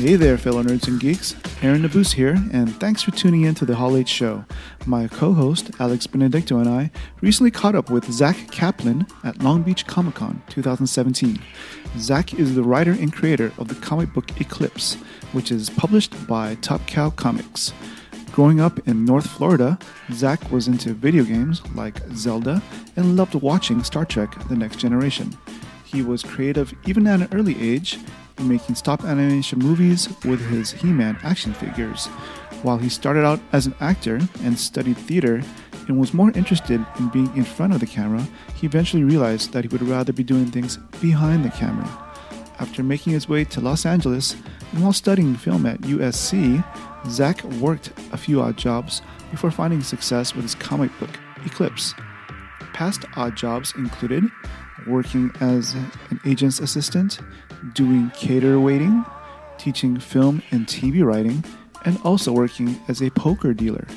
Hey there, fellow nerds and geeks. Aaron Nabus here, and thanks for tuning in to the Hall H Show. My co-host, Alex Benedicto, and I recently caught up with Zack Kaplan at Long Beach Comic Con 2017. Zack is the writer and creator of the comic book Eclipse, which is published by Top Cow Comics. Growing up in North Florida, Zack was into video games like Zelda and loved watching Star Trek: The Next Generation. He was creative even at an early age, making stop animation movies with his He-Man action figures. While he started out as an actor and studied theater and was more interested in being in front of the camera, he eventually realized that he would rather be doing things behind the camera. After making his way to Los Angeles and while studying film at USC, Zack worked a few odd jobs before finding success with his comic book, Eclipse. Past odd jobs included working as an agent's assistant, doing caterer waiting, teaching film and TV writing, and also working as a poker dealer.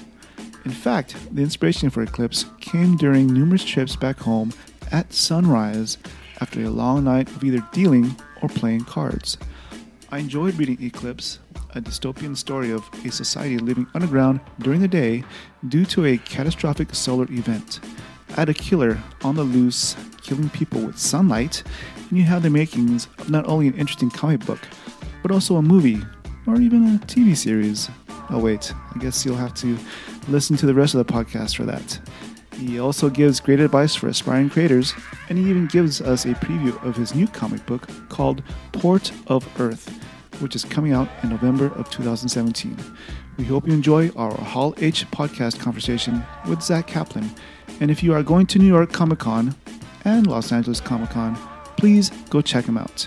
In fact, the inspiration for Eclipse came during numerous trips back home at sunrise after a long night of either dealing or playing cards. I enjoyed reading Eclipse, a dystopian story of a society living underground during the day due to a catastrophic solar event. Add a killer on the loose, killing people with sunlight, and you have the makings of not only an interesting comic book, but also a movie, or even a TV series. Oh wait, I guess you'll have to listen to the rest of the podcast for that. He also gives great advice for aspiring creators, and he even gives us a preview of his new comic book called Port of Earth, which is coming out in November of 2017. We hope you enjoy our Hall H podcast conversation with Zack Kaplan. And if you are going to New York Comic Con and Los Angeles Comic Con, please go check him out.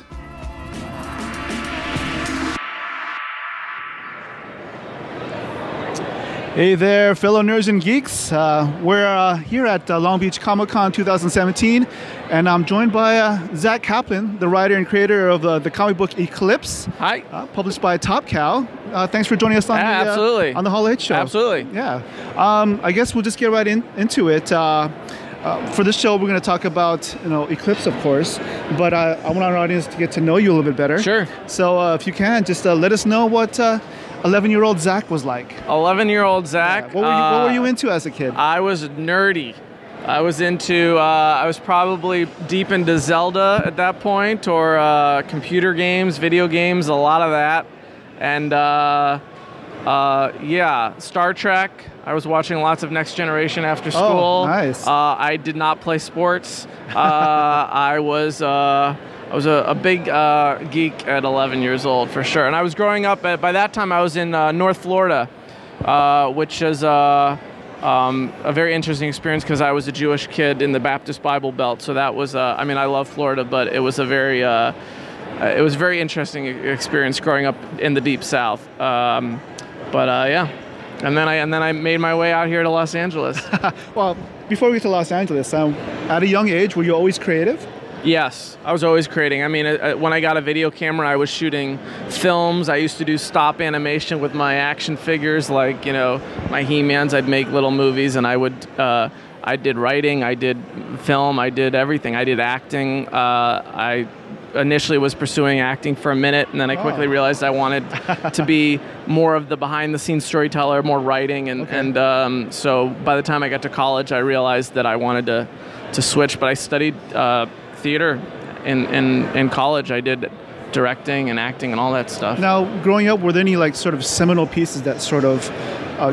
Hey there, fellow nerds and geeks. We're here at Long Beach Comic Con 2017, and I'm joined by Zack Kaplan, the writer and creator of the comic book Eclipse. Hi. Published by Top Cow. Thanks for joining us on on the Hall H Show. Absolutely. Yeah. I guess we'll just get right into it. For this show, we're going to talk about Eclipse, of course, but I want our audience to get to know you a little bit better. Sure. So if you can, just let us know what 11-year-old Zack was like. 11-year-old Zack. Yeah. What were you into as a kid? I was nerdy. I was into, I was probably deep into Zelda at that point, or computer games, video games, a lot of that. And yeah, Star Trek. I was watching lots of Next Generation after school. Oh, nice. I did not play sports. I was a big geek at 11 years old, for sure. And I was growing up, by that time I was in North Florida, which is a very interesting experience because I was a Jewish kid in the Baptist Bible Belt. So that was, I mean, I love Florida, but it was a very interesting experience growing up in the Deep South. Yeah. And then I made my way out here to Los Angeles. Well, before we get to Los Angeles, at a young age, were you always creative? Yes, I was always creating. I mean, when I got a video camera, I was shooting films. I used to do stop animation with my action figures, like, my He-Mans. I'd make little movies, and I did writing, I did film, I did everything. I did acting. I initially was pursuing acting for a minute, and then I quickly realized I wanted to be more of the behind-the-scenes storyteller, more writing, and so by the time I got to college, I realized that I wanted to switch. But I studied theater in college. I did directing and acting and all that stuff. Now, growing up, were there any sort of seminal pieces that sort of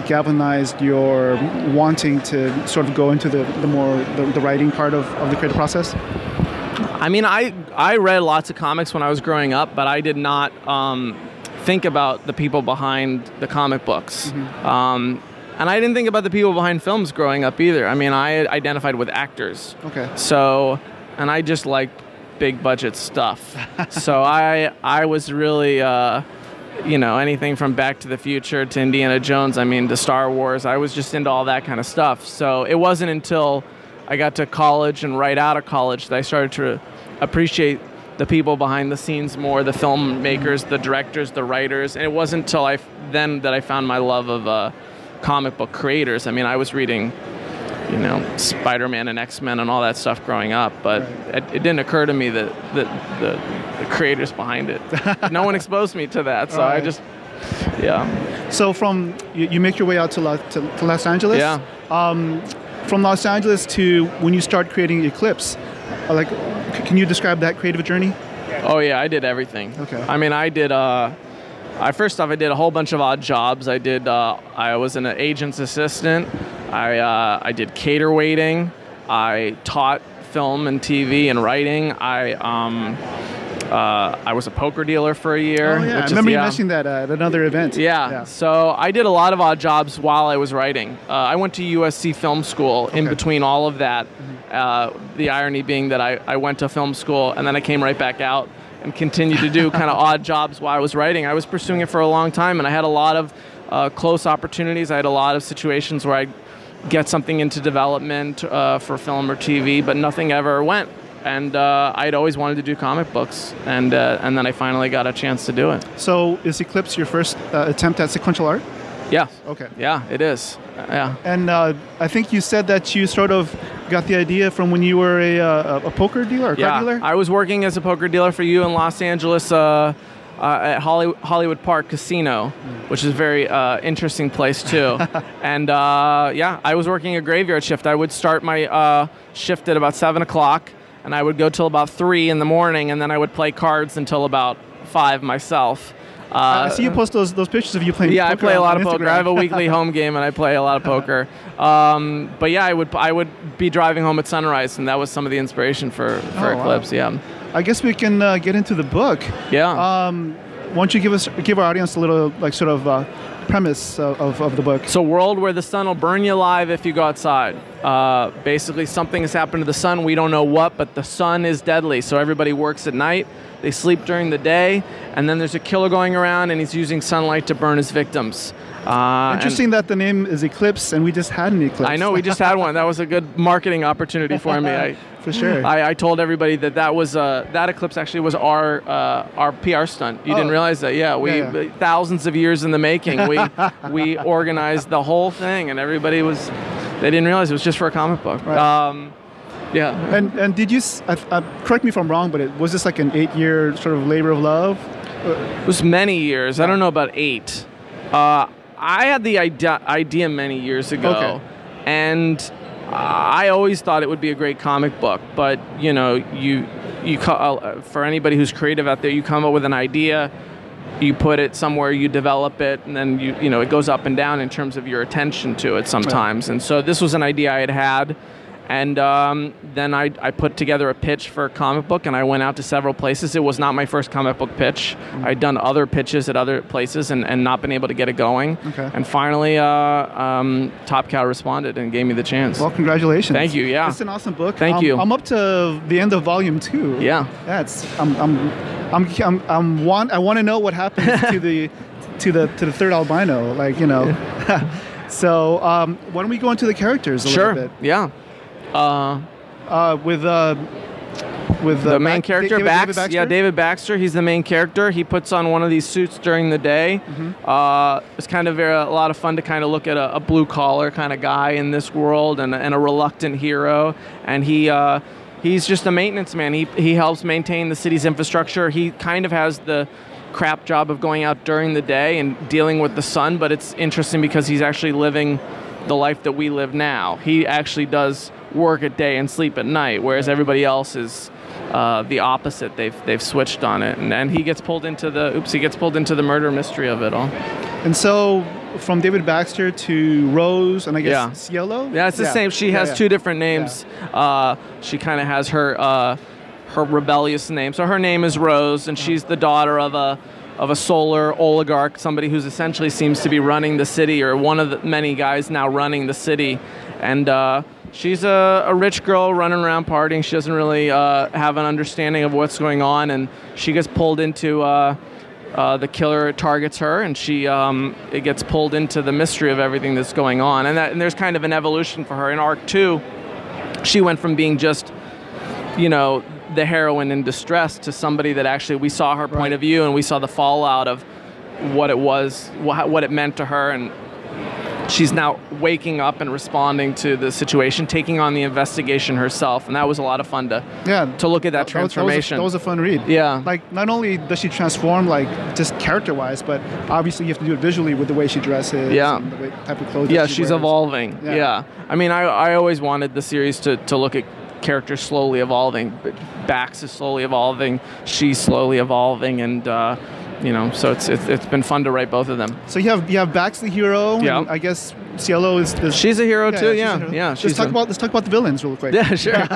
galvanized your wanting to sort of go into the writing part of the creative process? I mean, I read lots of comics when I was growing up, but I did not think about the people behind the comic books. Mm-hmm. And I didn't think about the people behind films growing up either. I mean, I identified with actors. Okay. So, and I just liked big budget stuff. So I was really, anything from Back to the Future to Indiana Jones, I mean, to Star Wars. I was just into all that kind of stuff. So it wasn't until I got to college and right out of college that I started to appreciate the people behind the scenes more, the filmmakers, the directors, the writers. And it wasn't until then that I found my love of comic book creators. I mean, I was reading you know, Spider-Man and X-Men and all that stuff growing up, but it didn't occur to me that the creators behind it, no one exposed me to that, so I just, So from, you make your way out to Los Angeles? Yeah. From Los Angeles to when you start creating Eclipse, like, can you describe that creative journey? Oh yeah, I did everything. Okay. I mean, I did, first off, I did a whole bunch of odd jobs. I was an agent's assistant. I did cater waiting. I taught film and TV and writing. I was a poker dealer for a year. Oh, yeah. I remember you mentioning that at another event. Yeah. So I did a lot of odd jobs while I was writing. I went to USC Film School in between all of that. The irony being that I went to film school and then I came right back out and continued to do kind of odd jobs while I was writing. I was pursuing it for a long time, and I had a lot of close opportunities. I had a lot of situations where I'd get something into development for film or TV, but nothing ever went. And I'd always wanted to do comic books, and then I finally got a chance to do it. So is Eclipse your first attempt at sequential art? Yeah. Okay. Yeah, it is. Yeah. And I think you said that you sort of got the idea from when you were a poker dealer or car dealer? I was working as a poker dealer for you in Los Angeles at Hollywood Park Casino, which is a very interesting place too. And I was working a graveyard shift. I would start my shift at about 7 o'clock, and I would go till about 3 in the morning, and then I would play cards until about 5 myself. I see you post those pictures of you playing poker. Yeah, I play a lot of Instagram. poker. I have a weekly home game, and I play a lot of poker. But yeah, I would be driving home at sunrise, and that was some of the inspiration for Eclipse. Wow. Yeah. I guess we can get into the book. Yeah. Why don't you give our audience a little premise of the book? So, world where the sun will burn you alive if you go outside. Basically, something has happened to the sun. We don't know what, but the sun is deadly. So everybody works at night. They sleep during the day, and then there's a killer going around, and he's using sunlight to burn his victims. Interesting that the name is Eclipse, and we just had an eclipse. I know, we just had one. That was a good marketing opportunity for me. For sure. I told everybody that was that eclipse actually was our PR stunt. You didn't realize that? Yeah, thousands of years in the making. We organized the whole thing, and everybody they didn't realize it was just for a comic book. Right. Yeah. And did you, correct me if I'm wrong, but was this like an 8-year sort of labor of love? It was many years. I don't know about 8. I had the idea many years ago, and I always thought it would be a great comic book. But you know, for anybody who's creative out there, you come up with an idea, you put it somewhere, you develop it, and then you know it goes up and down in terms of your attention to it sometimes. And so this was an idea I had. And then I put together a pitch for a comic book, and I went out to several places. It was not my first comic book pitch. I'd done other pitches at other places and not been able to get it going. Okay. And finally, Top Cow responded and gave me the chance. Well, congratulations. Thank you. Yeah. It's an awesome book. Thank you. I'm up to the end of volume 2. Yeah. I want to know what happens to the third albino. Like, you know. So why don't we go into the characters a little bit? Yeah. With the main character, David Baxter? Yeah, David Baxter. He's the main character. He puts on one of these suits during the day. It's kind of a lot of fun to kind of look at a blue collar kind of guy in this world, and a reluctant hero. And he's just a maintenance man. He helps maintain the city's infrastructure. He kind of has the crap job of going out during the day and dealing with the sun, but it's interesting because he's actually living the life that we live now. He actually does work at day and sleep at night, whereas everybody else is the opposite. They've switched on it, and he gets pulled into the murder mystery of it all. And so, from David Baxter to Rose, and I guess Cielo? Yeah, it's the same. She has 2 different names. She kind of has her rebellious name. So her name is Rose, and she's the daughter of a solar oligarch, somebody who's essentially seems to be running the city, or one of the many guys now running the city. And she's a rich girl running around partying. She doesn't really have an understanding of what's going on, and she gets pulled into the killer targets her, and it gets pulled into the mystery of everything that's going on. And there's kind of an evolution for her. In Arc 2, she went from being just, you know, the heroine in distress to somebody that actually we saw her point of view, and we saw the fallout of what it was, what it meant to her, and she's now waking up and responding to the situation, taking on the investigation herself, and that was a lot of fun to look at that transformation. That was a fun read. Yeah. Like, not only does she transform, like, just character-wise, but obviously you have to do it visually with the way she dresses and the type of clothes that she she's wears. evolving. Yeah. I mean, I always wanted the series to look at characters slowly evolving. Bax is slowly evolving, she's slowly evolving, and so it's been fun to write both of them. So you have Bax the hero. Yeah. And I guess Cielo is she's a hero too. Yeah. Let's talk about the villains real quick. Yeah, sure.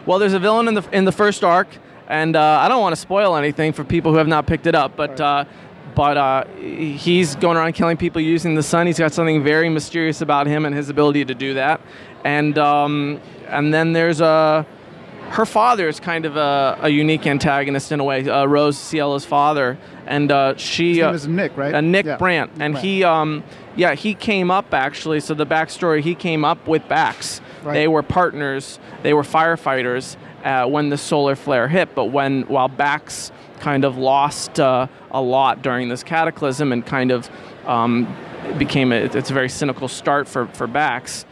Well, there's a villain in the first arc, and I don't want to spoil anything for people who have not picked it up, but he's going around killing people using the sun. He's got something very mysterious about him and his ability to do that. And then there's her father is kind of a unique antagonist in a way. Rose, Cielo's father, and his name is Nick, right? Nick Brandt, and he came up actually. So the backstory, he came up with Bax. Right. They were partners. They were firefighters when the solar flare hit. But while Bax kind of lost a lot during this cataclysm and kind of it's a very cynical start for Bax.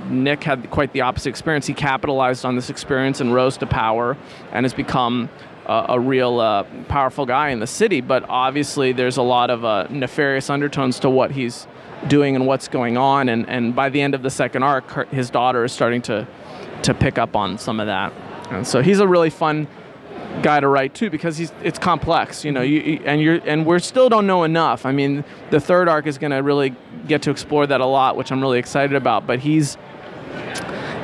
Nick had quite the opposite experience. He capitalized on this experience and rose to power and has become a real powerful guy in the city. But obviously there's a lot of nefarious undertones to what he's doing and what's going on. And by the end of the second arc, his daughter is starting to pick up on some of that. And so he's a really fun guy to write too, because it's complex, and we still don't know enough. I mean, the third arc is going to really get to explore that a lot, which I'm really excited about. But he's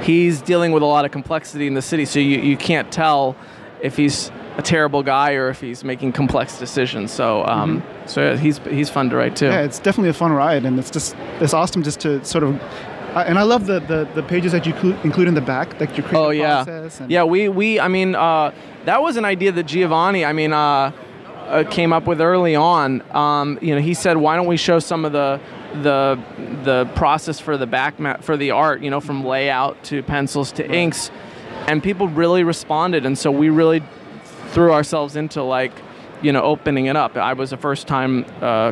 dealing with a lot of complexity in the city, so you can't tell if he's a terrible guy or if he's making complex decisions. So he's fun to write too. Yeah, it's definitely a fun ride, and it's awesome just to sort of. And I love the pages that you include in the back, like your creative process. And that was an idea that Giovanni, came up with early on. He said, why don't we show some of the process for the back for the art, from layout to pencils to inks, and people really responded, and so we really threw ourselves into opening it up. I was a first-time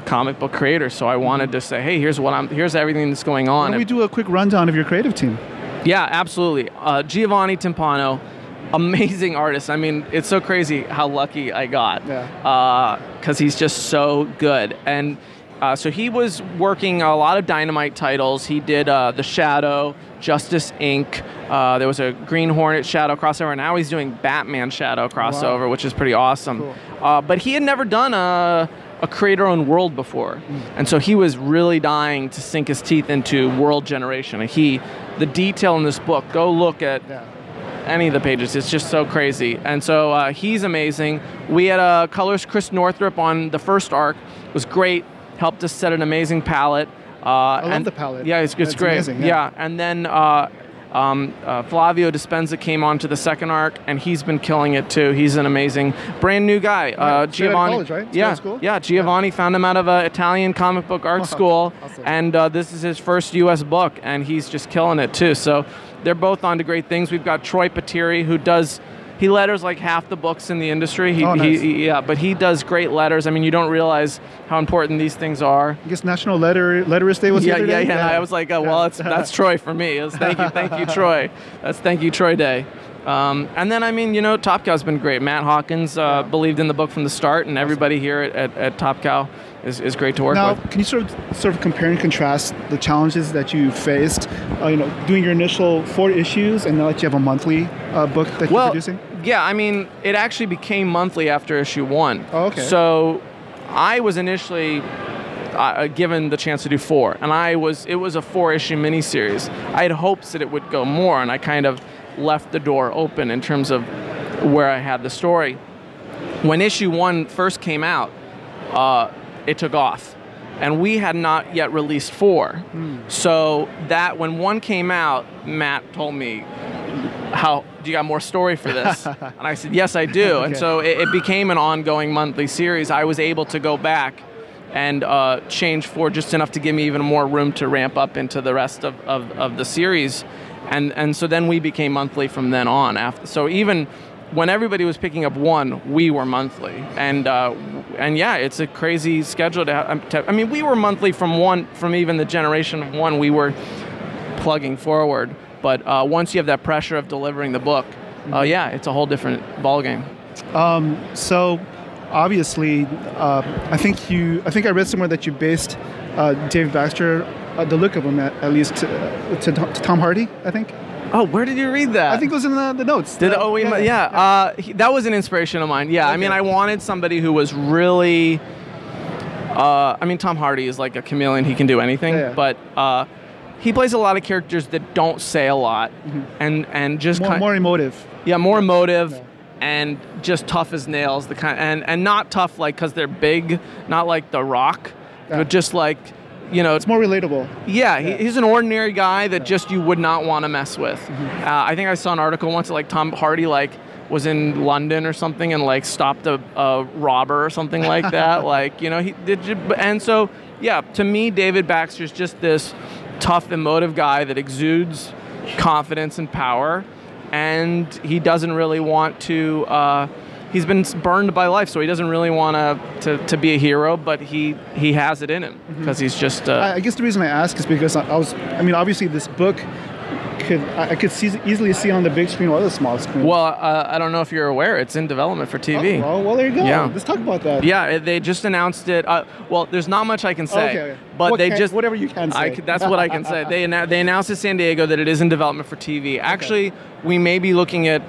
comic book creator, so I wanted to say, hey, here's everything that's going on. Why don't we do a quick rundown of your creative team? Yeah, absolutely. Giovanni Timpano, amazing artist. I mean, it's so crazy how lucky I got, because he's just so good. And so he was working a lot of Dynamite titles. He did The Shadow, Justice Inc. There was a Green Hornet Shadow crossover. Now he's doing Batman Shadow crossover, which is pretty awesome. Cool. But he had never done a creator-owned world before. And so he was really dying to sink his teeth into world generation. And the detail in this book, go look at any of the pages. It's just so crazy. And so he's amazing. We had colorist Chris Northrup on the first arc. It was great. Helped us set an amazing palette. I love the palette. Yeah, it's great. Amazing, yeah. And then Flavio Dispenza came on to the second arc, and he's been killing it too. He's an amazing, brand new guy. Giovanni, college, right? School? Giovanni found him out of an Italian comic book art school, awesome. And this is his first U.S. book, and he's just killing it too. So they're both on to great things. We've got Troy Patiri, who he letters like half the books in the industry. Nice. But he does great letters. I mean, you don't realize how important these things are. I guess National Letterist Day was the other day? Yeah. And I was like, that's Troy for me. It was thank you, Troy. That's Thank You, Troy Day. And then, Top Cow's been great. Matt Hawkins believed in the book from the start, and everybody here at Top Cow is great to work with. Now, can you sort of compare and contrast the challenges that you faced, doing your initial 4 issues, and now that you have a monthly book that you're producing? Yeah, I mean, it actually became monthly after issue 1. Oh, okay. So I was initially given the chance to do 4, and it was a 4-issue miniseries. I had hopes that it would go more, and I kind of left the door open in terms of where I had the story. When issue 1 first came out, it took off, and we had not yet released 4. So that when 1 came out, Matt told me, do you got more story for this? And I said, yes, I do. Okay. And so it became an ongoing monthly series. I was able to go back and change 4 just enough to give me even more room to ramp up into the rest of the series. And so then we became monthly from then on. So even when everybody was picking up one, we were monthly, and yeah, it's a crazy schedule to have. I mean, we were monthly from even the generation of one we were plugging forward, but once you have that pressure of delivering the book, yeah, it's a whole different ballgame. So obviously, I think I read somewhere that you based David Baxter, the look of him at least to Tom Hardy, I think. Oh, where did you read that? I think it was in the notes. That was an inspiration of mine. Yeah, okay. I mean, I wanted somebody who was really. I mean, Tom Hardy is like a chameleon; he can do anything. Yeah. But he plays a lot of characters that don't say a lot, and just more emotive. Yeah, more emotive. Yeah. And just tough as nails, and not tough like because they're big, not like The Rock, but just like. You know, it's more relatable. Yeah, he's an ordinary guy that just you would not want to mess with. I think I saw an article once that like Tom Hardy like was in London or something and like stopped a robber or something like that. Like, you know, he did. And so, yeah, to me, David Baxter's just this tough, emotive guy that exudes confidence and power, and he doesn't really want to. He's been burned by life, so he doesn't really want to be a hero, but he has it in him because he's just. I guess the reason I ask is because I mean, obviously this book I could easily see on the big screen or the small screen. Well, I don't know if you're aware, it's in development for TV. Oh, well, there you go. Yeah. Let's talk about that. Yeah, they just announced it. Well, there's not much I can say, okay. But whatever you can say. That's what I can say. They announced in San Diego that it is in development for TV. Actually, we may be looking at.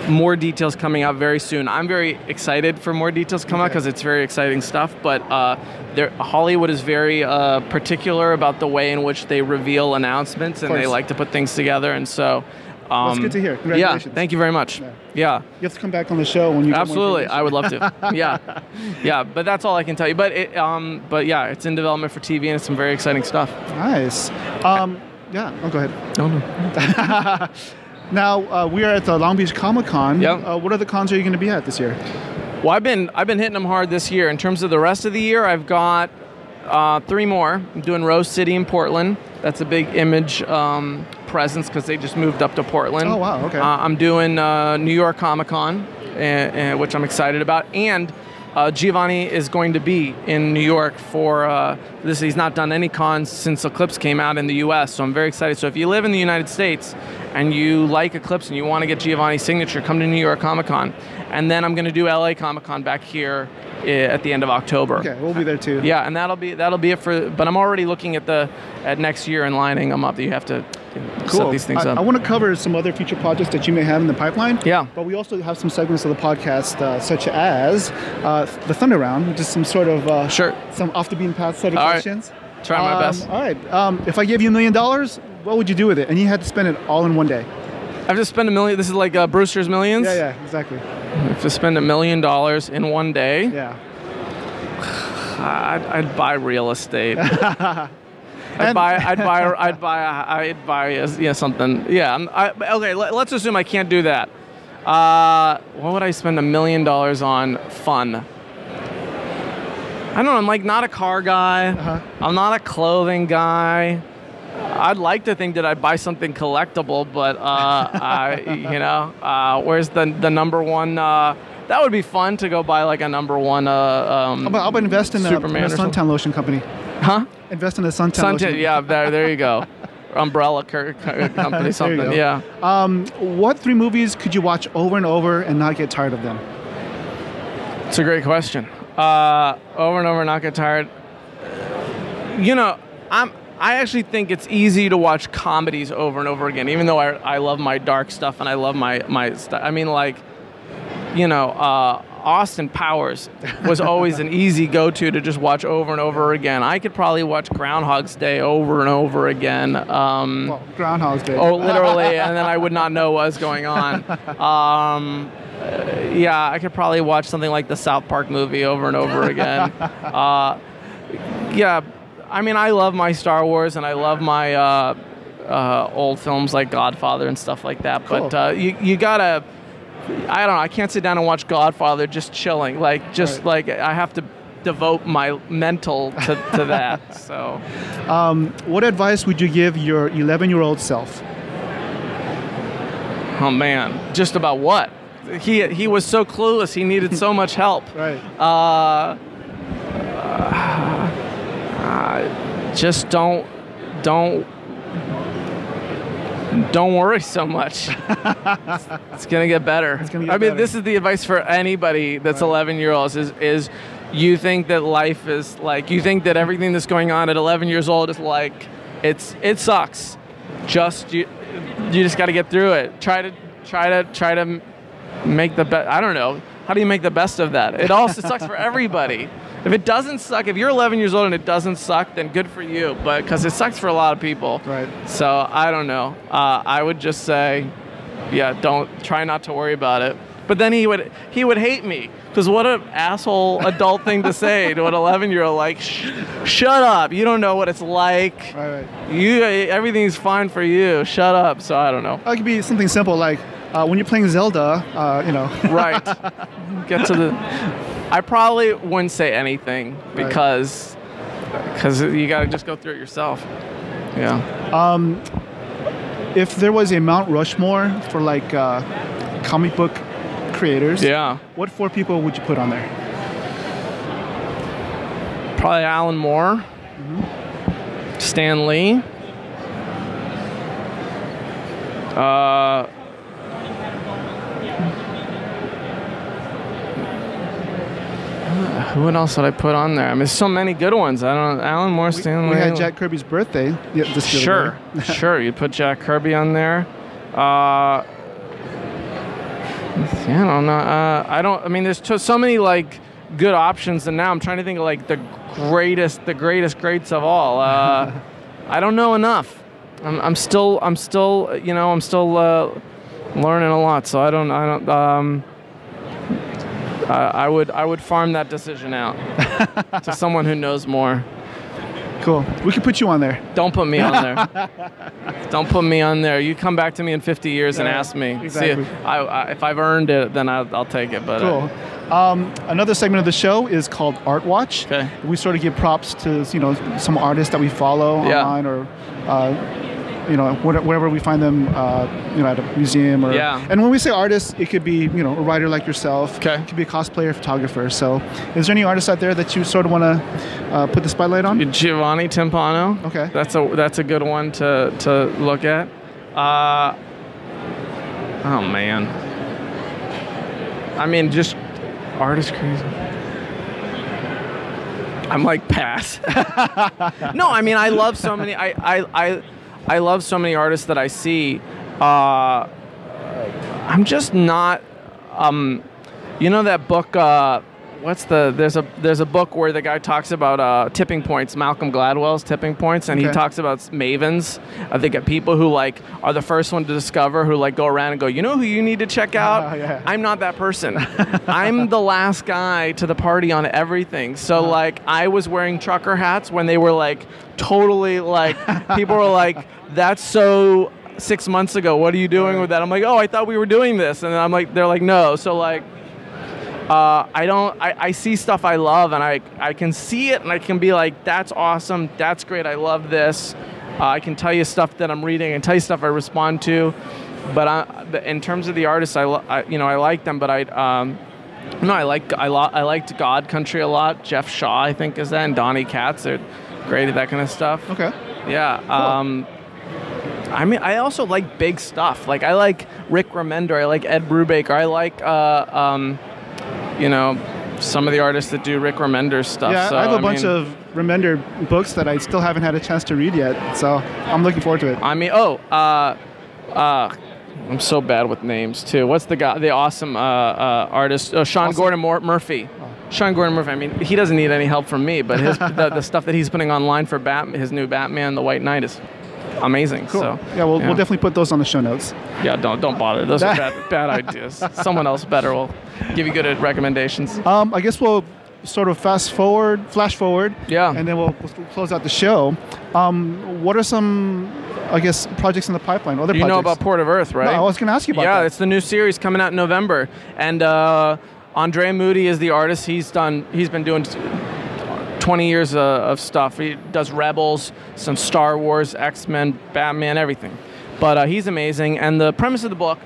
More details coming out very soon. I'm very excited for more details to come out because it's very exciting stuff. But Hollywood is very particular about the way in which they reveal announcements, and they like to put things together. And so, that's good to hear. Congratulations. Yeah, thank you very much. Yeah. You have to come back on the show when you. Absolutely, I would love to. Yeah. But that's all I can tell you. But yeah, it's in development for TV, and it's some very exciting stuff. Nice. Yeah. Oh, go ahead. No. Now, we are at the Long Beach Comic-Con. Yep. What other cons are you going to be at this year? Well, I've been hitting them hard this year. In terms of the rest of the year, I've got 3 more. I'm doing Rose City in Portland. That's a big Image presence because they just moved up to Portland. Oh, wow, okay. I'm doing New York Comic-Con, which I'm excited about. And Giovanni is going to be in New York for this. He's not done any cons since Eclipse came out in the U.S., so I'm very excited. So if you live in the United States and you like Eclipse and you want to get Giovanni's signature, come to New York Comic-Con. And then I'm going to do L.A. Comic-Con back here at the end of October. Okay, we'll be there too. Yeah, and that'll be it for. But I'm already looking at next year and lining them up. You have to set these things up. I want to cover some other future projects that you may have in the pipeline. Yeah. But we also have some segments of the podcast, such as the Thunder Round, which is some sort of some off the beaten path set of questions. Right. Try my best. All right. If I gave you $1 million, what would you do with it? And you had to spend it all in one day. I have to spend $1 million. This is like Brewster's Millions. Yeah, exactly. I have to spend $1 million in one day. Yeah. I'd buy real estate. I'd buy something. Yeah. Okay. Let's assume I can't do that. What would I spend $1 million on? Fun. I don't know. I'm like not a car guy. I'm not a clothing guy. I'd like to think that I'd buy something collectible, but where's the number one? That would be fun to go buy like a number one. How about invest in the suntan lotion company? Huh? Invest in the suntan lotion. Yeah, there you go. Umbrella company, something. Yeah. What 3 movies could you watch over and over and not get tired of them? It's a great question. Over and over, not get tired. I actually think it's easy to watch comedies over and over again, even though I love my dark stuff and I love my stuff. I mean, like, Austin Powers was always an easy go-to to just watch over and over again. I could probably watch Groundhog's Day over and over again. Well, Groundhog's Day. Oh, literally, and then I would not know what was going on. Yeah, I could probably watch something like the South Park movie over and over again. Yeah, I mean, I love my Star Wars and I love my old films like Godfather and stuff like that. Cool. But you gotta, I don't know, I can't sit down and watch Godfather just chilling. Like, like I have to devote my mental to that. So, what advice would you give your 11-year-old self? Oh man, just about what? He was so clueless. He needed so much help. Right. Just don't worry so much. It's gonna get better. This is the advice for anybody that's 11-year-olds is you think that life is like, you think that everything that's going on at 11 years old is like, it sucks. You just got to get through it. Try to make the best. I don't know. How do you make the best of that? It also sucks for everybody. If it doesn't suck, if you're 11 years old and it doesn't suck, then good for you. But because it sucks for a lot of people. Right. So I don't know. I would just say, try not to worry about it. But then he would hate me, because what an asshole adult thing to say to an 11-year-old, like, shut up, you don't know what it's like. Right. Everything's fine for you. Shut up. So I don't know. It could be something simple like when you're playing Zelda, Right. Get to the. I probably wouldn't say anything because you got to just go through it yourself. Yeah. If there was a Mount Rushmore for like comic book creators, what 4 people would you put on there? Probably Alan Moore, Stan Lee, who else would I put on there? I mean, there's so many good ones. Alan Moore, Stan Lee. We had Jack Kirby's birthday. Sure. You'd put Jack Kirby on there. I don't know. There's so many like good options, and now I'm trying to think of like the greatest greats of all. I don't know enough. I'm still learning a lot. So I would farm that decision out to someone who knows more. Cool. We could put you on there. Don't put me on there. Don't put me on there. You come back to me in 50 years and ask me. Exactly. See, if I've earned it, then I'll take it. But cool. Another segment of the show is called Art Watch. Okay. We sort of give props to some artists that we follow online or wherever we find them, at a museum or. Yeah. And when we say artists, it could be a writer like yourself. Okay. It could be a cosplayer, photographer. So, is there any artists out there that you sort of want to put the spotlight on? Giovanni Timpano. Okay. That's a good one to look at. Oh man. Just artist crazy. I'm like pass. No, I love so many. I love so many artists that I see. I'm just not. That book. There's a book where the guy talks about tipping points. Malcolm Gladwell's Tipping Points, and he talks about mavens. I think people who like are the first one to discover, who like go around and go, who you need to check out. I'm not that person. I'm the last guy to the party on everything. So like I was wearing trucker hats when they were like totally like people were like, that's so 6 months ago. What are you doing with that? I'm like, oh, I thought we were doing this, and I'm like, they're like, no. So like. I see stuff I love, and I can see it, and I can be like, that's awesome, that's great, I love this. I can tell you stuff that I'm reading and tell you stuff I respond to, but in terms of the artists, I like them, but I liked God Country a lot. Jeff Shaw, I think, is that, and Donnie Katz. They're great at that kind of stuff. Okay. Yeah. Cool. I also like big stuff. Like I like Rick Remender. I like Ed Brubaker. I like some of the artists that do Rick Remender stuff. Yeah, so, I have a bunch of Remender books that I still haven't had a chance to read yet, so I'm looking forward to it. I'm so bad with names too. What's the guy, the awesome artist? Sean Gordon Murphy. Sean Gordon Murphy. He doesn't need any help from me, but his the stuff that he's putting online for his new Batman, The White Knight, is amazing. Cool. So, we'll definitely put those on the show notes. Yeah, don't bother. Those are bad ideas. Someone else better will give you good recommendations. I guess we'll sort of flash forward. Yeah. And then we'll close out the show. What are some, I guess, projects in the pipeline? Other projects? You know about Port of Earth, right? No, I was going to ask you about that. Yeah, it's the new series coming out in November, and Andre Moody is the artist. He's been doing 20 years of stuff. He does Rebels, some Star Wars, X-Men, Batman, everything. But he's amazing. And the premise of the book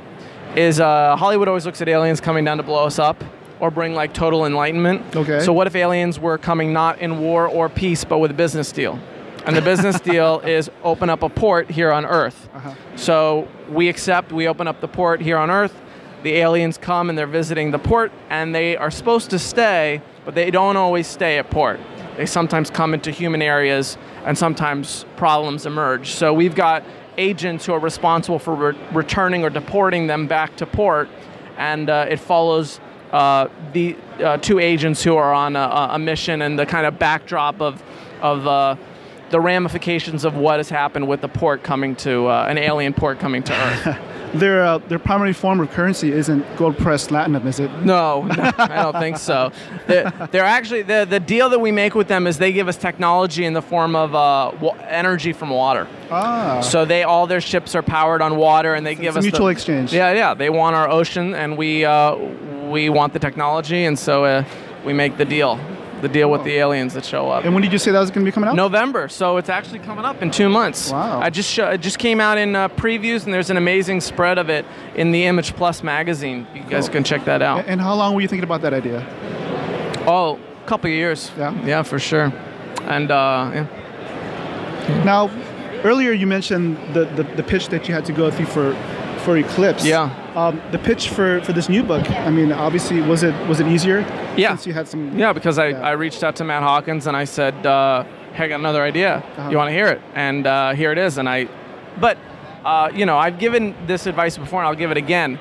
is Hollywood always looks at aliens coming down to blow us up or bring like total enlightenment. Okay. So what if aliens were coming not in war or peace, but with a business deal? And the business deal is open up a port here on Earth. So we open up the port here on Earth. The aliens come and they're visiting the port, and they are supposed to stay, but they don't always stay at port. They sometimes come into human areas, and sometimes problems emerge. So we've got agents who are responsible for returning or deporting them back to port, and it follows the two agents who are on a mission and the kind of backdrop of the ramifications of what has happened with the port coming to an alien port coming to Earth. Their primary form of currency isn't gold-pressed platinum, is it? No, I don't think so. They're actually the deal that we make with them is they give us technology in the form of energy from water. So all their ships are powered on water, and they give us mutual exchange. Yeah. They want our ocean, and we want the technology, and so we make the deal. The deal with the aliens that show up. And when did you say that was going to be coming out? November, so it's actually coming up in 2 months. Wow. It just came out in previews, and there's an amazing spread of it in the Image Plus magazine. You guys can check that out. And how long were you thinking about that idea? Oh, a couple of years. Yeah, for sure. And yeah. Now, earlier you mentioned the pitch that you had to go through for Eclipse. Yeah. The pitch for this new book, I mean, obviously, was it easier? Yeah. Since you had some... Yeah, because I reached out to Matt Hawkins and I said, hey, I got another idea. You want to hear it? And here it is. But I've given this advice before, and I'll give it again.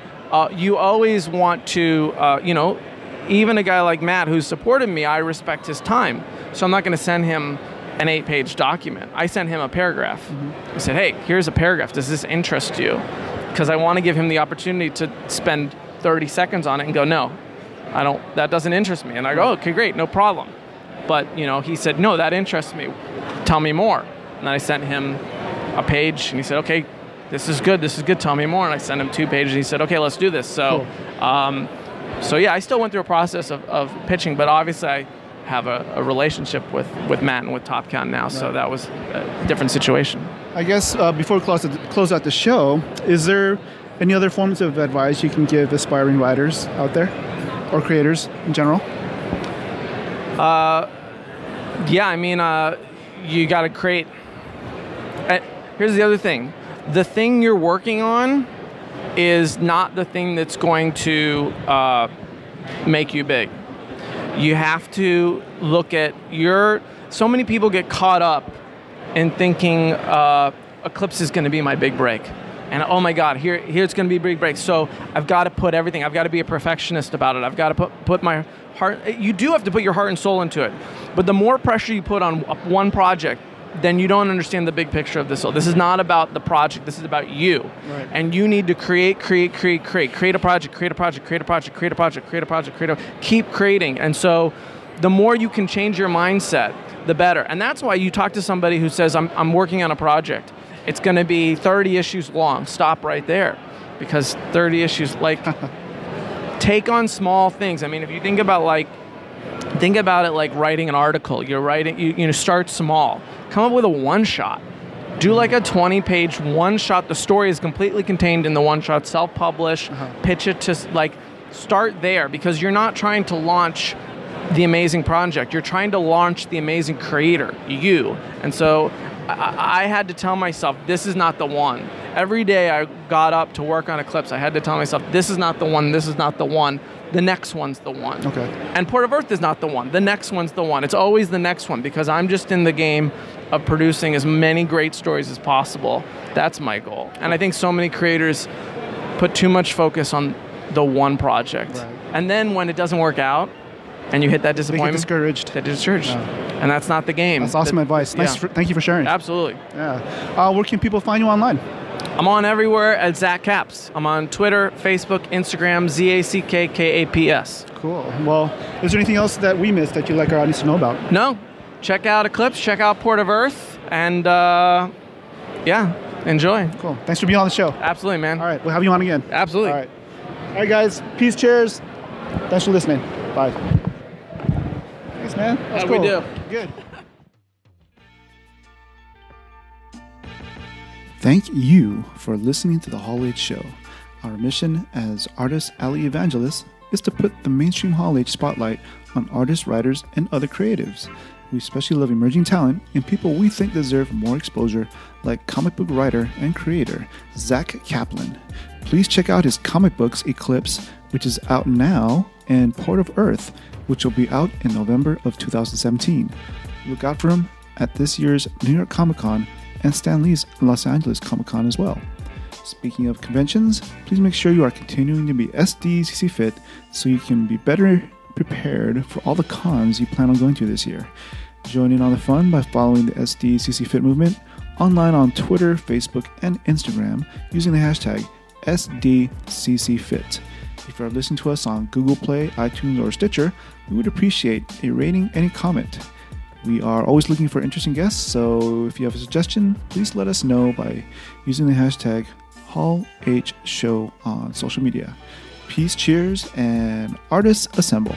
You always want to, even a guy like Matt who's supported me, I respect his time. So I'm not going to send him an 8-page document. I sent him a paragraph. I said, hey, here's a paragraph. Does this interest you? Because I want to give him the opportunity to spend 30 seconds on it and go, no, that doesn't interest me. And I go, okay, great, no problem. But, he said, no, that interests me. Tell me more. And I sent him a page, and he said, okay, this is good, tell me more. And I sent him 2 pages, and he said, okay, let's do this. So, cool. I still went through a process of pitching, but obviously I have a relationship with Matt and with Top Count now, so that was a different situation. I guess before we close out the show, is there any other forms of advice you can give aspiring writers out there, or creators in general? You got to create. Here's the other thing. The thing you're working on is not the thing that's going to make you big. You have to look at so many people get caught up in thinking Eclipse is going to be my big break. And oh my God, here it's going to be a big break. So I've got to put everything. I've got to be a perfectionist about it. I've got to put my heart. You do have to put your heart and soul into it. But the more pressure you put on one project, then you don't understand the big picture of this. So this is not about the project. This is about you. Right. And you need to create a project, keep creating. And so the more you can change your mindset, the better. And that's why you talk to somebody who says, I'm working on a project. It's going to be 30 issues long. Stop right there. Because 30 issues, take on small things. I mean, if you think about it like writing an article. You're writing, you start small. Come up with a one-shot. Do like a 20-page one-shot. The story is completely contained in the one-shot. Self-publish. Pitch it to, start there, because you're not trying to launch the amazing project. You're trying to launch the amazing creator, you. And so I had to tell myself, this is not the one. Every day I got up to work on Eclipse, I had to tell myself, this is not the one, this is not the one. The next one's the one. Okay. And Port of Earth is not the one. The next one's the one. It's always the next one, because I'm just in the game of producing as many great stories as possible. That's my goal. And I think so many creators put too much focus on the one project. Right. And then when it doesn't work out, and you hit that disappointment, They get discouraged. Yeah. And that's not the game. That's awesome advice. Nice. Thank you for sharing. Absolutely. Yeah. Where can people find you online? I'm on everywhere at Zach Capps. I'm on Twitter, Facebook, Instagram, ZACKKAPS. Cool. Well, is there anything else that we missed that you'd like our audience to know about? No. Check out Eclipse, check out Port of Earth, and enjoy. Cool. Thanks for being on the show. Absolutely, man. All right. We'll have you on again. Absolutely. All right, guys. Peace, cheers. Thanks for listening. Bye. Thanks, man. That's How'd we do? Good. Thank you for listening to The Hall H Show. Our mission as Artist Alley Evangelists is to put the mainstream Hall H spotlight on artists, writers, and other creatives. We especially love emerging talent and people we think deserve more exposure, like comic book writer and creator Zack Kaplan. Please check out his comic books Eclipse, which is out now, and Port of Earth, which will be out in November of 2017. Look out for him at this year's New York Comic Con and Stan Lee's Los Angeles Comic Con as well. Speaking of conventions, please make sure you are continuing to be SDCC fit so you can be better prepared for all the cons you plan on going to this year. Join in on the fun by following the SDCC Fit movement online on Twitter, Facebook, and Instagram using the hashtag SDCCFit. If you are listening to us on Google Play, iTunes, or Stitcher, we would appreciate a rating and a comment. We are always looking for interesting guests, so if you have a suggestion, please let us know by using the hashtag HallHShow on social media. Peace, cheers, and artists assemble.